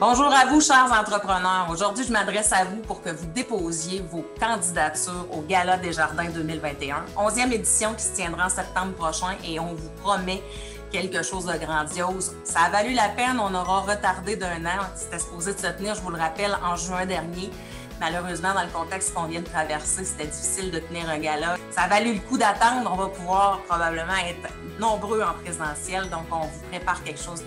Bonjour à vous, chers entrepreneurs. Aujourd'hui, je m'adresse à vous pour que vous déposiez vos candidatures au Gala des Jardins 2021, 11e édition qui se tiendra en septembre prochain et on vous promet quelque chose de grandiose. Ça a valu la peine, on aura retardé d'un an. C'était supposé de se tenir, je vous le rappelle, en juin dernier. Malheureusement, dans le contexte qu'on vient de traverser, c'était difficile de tenir un gala. Ça a valu le coup d'attendre. On va pouvoir probablement être nombreux en présentiel, donc on vous prépare quelque chose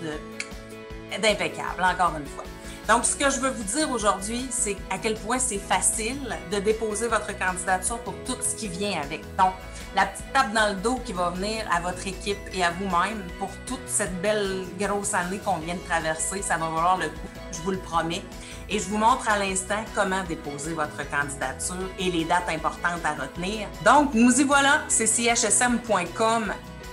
d'impeccable, encore une fois. Donc, ce que je veux vous dire aujourd'hui, c'est à quel point c'est facile de déposer votre candidature pour tout ce qui vient avec. Donc, la petite tape dans le dos qui va venir à votre équipe et à vous-même pour toute cette belle grosse année qu'on vient de traverser, ça va valoir le coup, je vous le promets. Et je vous montre à l'instant comment déposer votre candidature et les dates importantes à retenir. Donc, nous y voilà, c'est chsm.com.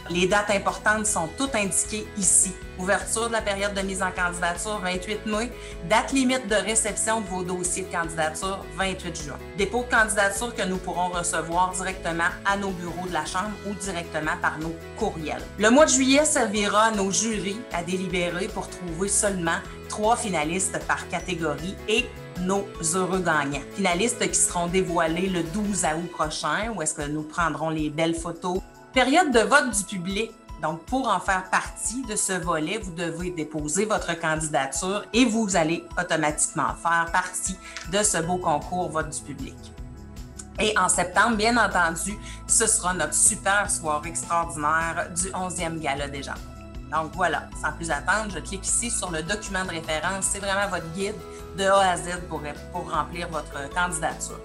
Les dates importantes sont toutes indiquées ici. Ouverture de la période de mise en candidature, 28 mai. Date limite de réception de vos dossiers de candidature, 28 juin. Dépôt de candidature que nous pourrons recevoir directement à nos bureaux de la Chambre ou directement par nos courriels. Le mois de juillet servira à nos jurys à délibérer pour trouver seulement 3 finalistes par catégorie et nos heureux gagnants. Finalistes qui seront dévoilés le 12 août prochain, où est-ce que nous prendrons les belles photos. Période de vote du public. Donc, pour en faire partie de ce volet, vous devez déposer votre candidature et vous allez automatiquement faire partie de ce beau concours vote du public. Et en septembre, bien entendu, ce sera notre super soirée extraordinaire du 11e Gala des Jardins. Donc voilà, sans plus attendre, je clique ici sur le document de référence. C'est vraiment votre guide de A à Z pour remplir votre candidature.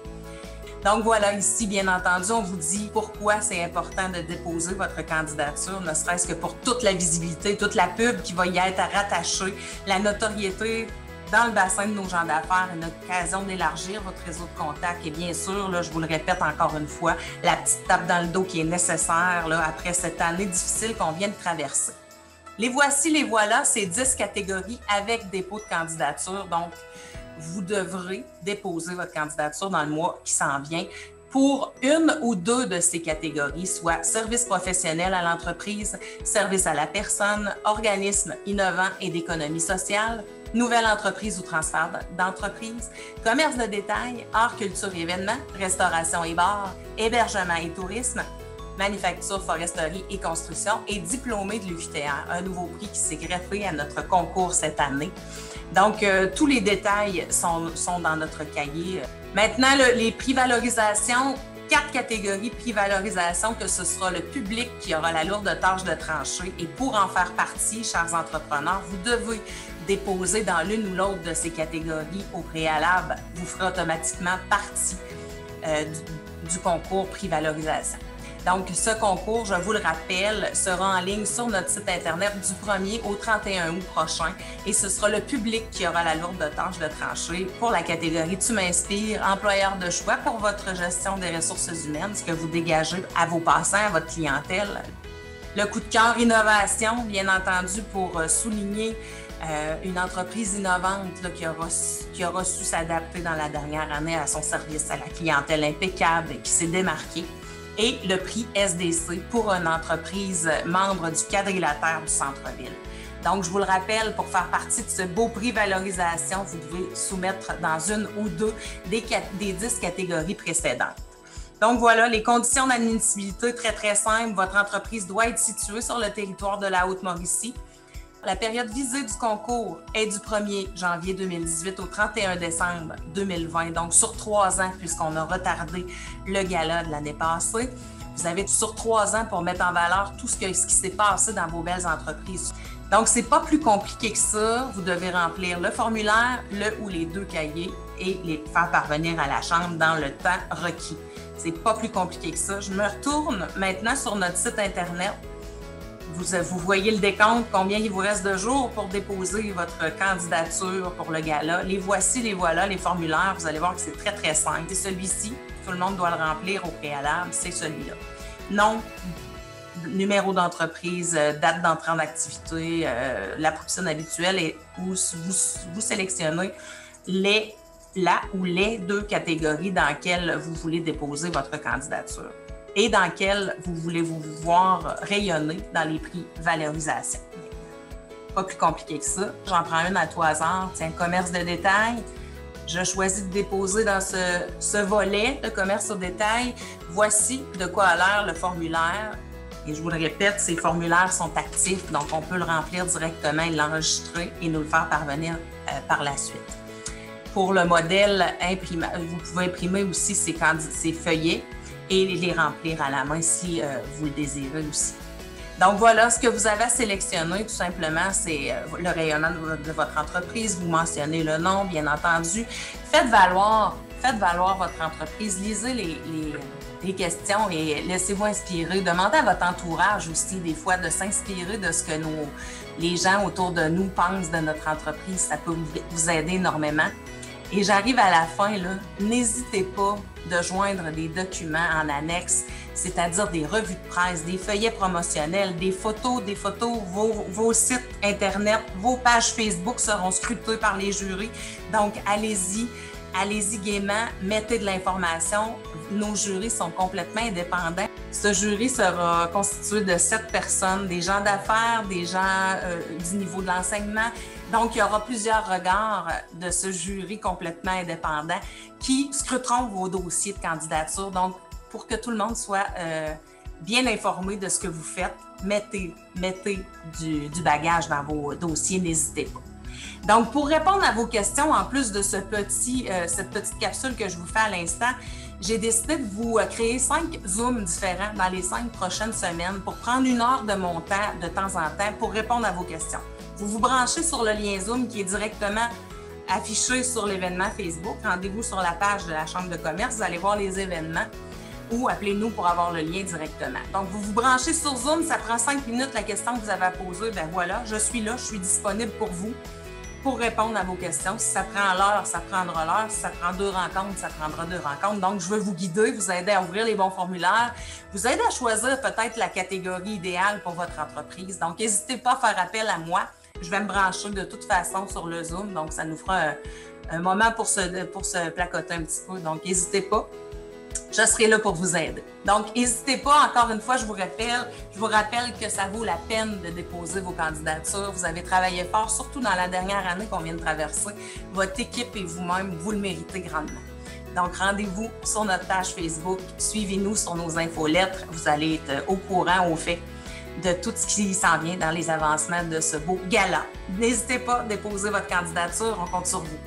Donc voilà, ici, bien entendu, on vous dit pourquoi c'est important de déposer votre candidature, ne serait-ce que pour toute la visibilité, toute la pub qui va y être rattachée, la notoriété dans le bassin de nos gens d'affaires, une occasion d'élargir votre réseau de contacts. Et bien sûr, là, je vous le répète encore une fois, la petite tape dans le dos qui est nécessaire là, après cette année difficile qu'on vient de traverser. Les voici, les voilà, c'est 10 catégories avec dépôt de candidature. Donc, vous devrez déposer votre candidature dans le mois qui s'en vient pour une ou deux de ces catégories, soit service professionnel à l'entreprise, service à la personne, organisme innovant et d'économie sociale, nouvelle entreprise ou transfert d'entreprise, commerce de détail, art, culture et événements, restauration et bar, hébergement et tourisme, manufacture, foresterie et construction et diplômé de l'UQTR, un nouveau prix qui s'est greffé à notre concours cette année. Donc, tous les détails sont dans notre cahier. Maintenant, les prix valorisation, 4 catégories prix valorisation, que ce sera le public qui aura la lourde tâche de trancher. Et pour en faire partie, chers entrepreneurs, vous devez déposer dans l'une ou l'autre de ces catégories au préalable. Vous ferez automatiquement partie du concours prix valorisation. Donc, ce concours, je vous le rappelle, sera en ligne sur notre site Internet du 1er au 31 août prochain et ce sera le public qui aura la lourde tâche de trancher pour la catégorie « Tu m'inspires », employeur de choix pour votre gestion des ressources humaines, ce que vous dégagez à vos passants, à votre clientèle. Le coup de cœur innovation, bien entendu, pour souligner une entreprise innovante là, qui aura su s'adapter dans la dernière année à son service à la clientèle impeccable et qui s'est démarquée. Et le prix SDC pour une entreprise membre du quadrilatère du centre-ville. Donc, je vous le rappelle, pour faire partie de ce beau prix valorisation, vous devez soumettre dans une ou deux des 10 catégories précédentes. Donc, voilà, les conditions d'admissibilité, très, très simples. Votre entreprise doit être située sur le territoire de la Haute-Mauricie. La période visée du concours est du 1er janvier 2018 au 31 décembre 2020, donc sur 3 ans, puisqu'on a retardé le gala de l'année passée. Vous avez sur 3 ans pour mettre en valeur tout ce qui s'est passé dans vos belles entreprises. Donc, c'est pas plus compliqué que ça. Vous devez remplir le formulaire, le ou les 2 cahiers et les faire parvenir à la Chambre dans le temps requis. C'est pas plus compliqué que ça. Je me retourne maintenant sur notre site Internet. Vous voyez le décompte, combien il vous reste de jours pour déposer votre candidature pour le gala. Les voici, les voilà, les formulaires. Vous allez voir que c'est très, très simple. C'est celui-ci. Tout le monde doit le remplir au préalable. C'est celui-là. Nom, numéro d'entreprise, date d'entrée en activité, la profession habituelle et où vous sélectionnez la ou les 2 catégories dans lesquelles vous voulez déposer votre candidature et dans lesquelles vous voulez vous voir rayonner dans les prix valorisation. Pas plus compliqué que ça. J'en prends une à tout hasard. Tiens, commerce de détail. Je choisis de déposer dans ce volet, le commerce au détail. Voici de quoi a l'air le formulaire. Et je vous le répète, ces formulaires sont actifs, donc on peut le remplir directement et l'enregistrer et nous le faire parvenir par la suite. Pour le modèle imprimable, vous pouvez imprimer aussi ces feuillets et les remplir à la main si vous le désirez aussi. Donc voilà, ce que vous avez à sélectionner, tout simplement, c'est le rayonnement de votre entreprise. Vous mentionnez le nom, bien entendu. Faites valoir votre entreprise. Lisez les questions et laissez-vous inspirer. Demandez à votre entourage aussi, des fois, de s'inspirer de ce que les gens autour de nous pensent de notre entreprise. Ça peut vous aider énormément. Et j'arrive à la fin, là. N'hésitez pas de joindre des documents en annexe, c'est-à-dire des revues de presse, des feuillets promotionnels, des photos, vos sites Internet, vos pages Facebook seront scrutés par les jurys. Donc, allez-y gaiement, mettez de l'information. Nos jurys sont complètement indépendants. Ce jury sera constitué de 7 personnes, des gens d'affaires, des gens du niveau de l'enseignement. Donc, il y aura plusieurs regards de ce jury complètement indépendant qui scruteront vos dossiers de candidature. Donc, pour que tout le monde soit bien informé de ce que vous faites, mettez du bagage dans vos dossiers, n'hésitez pas. Donc, pour répondre à vos questions, en plus de cette petite capsule que je vous fais à l'instant, j'ai décidé de vous créer 5 Zooms différents dans les 5 prochaines semaines pour prendre 1 heure de mon temps, de temps en temps, pour répondre à vos questions. Vous vous branchez sur le lien Zoom qui est directement affiché sur l'événement Facebook. Rendez-vous sur la page de la Chambre de commerce, vous allez voir les événements ou appelez-nous pour avoir le lien directement. Donc, vous vous branchez sur Zoom, ça prend 5 minutes la question que vous avez à poser. Bien voilà, je suis là, je suis disponible pour vous pour répondre à vos questions. Si ça prend l'heure, ça prendra l'heure. Si ça prend 2 rencontres, ça prendra 2 rencontres. Donc, je veux vous guider, vous aider à ouvrir les bons formulaires, vous aider à choisir peut-être la catégorie idéale pour votre entreprise. Donc, n'hésitez pas à faire appel à moi. Je vais me brancher de toute façon sur le Zoom, donc ça nous fera un moment pour se placoter un petit peu. Donc, n'hésitez pas. Je serai là pour vous aider. Donc, n'hésitez pas, encore une fois, je vous rappelle que ça vaut la peine de déposer vos candidatures. Vous avez travaillé fort, surtout dans la dernière année qu'on vient de traverser. Votre équipe et vous-même, vous le méritez grandement. Donc, rendez-vous sur notre page Facebook. Suivez-nous sur nos infolettres. Vous allez être au courant, au fait de tout ce qui s'en vient dans les avancements de ce beau gala. N'hésitez pas à déposer votre candidature. On compte sur vous.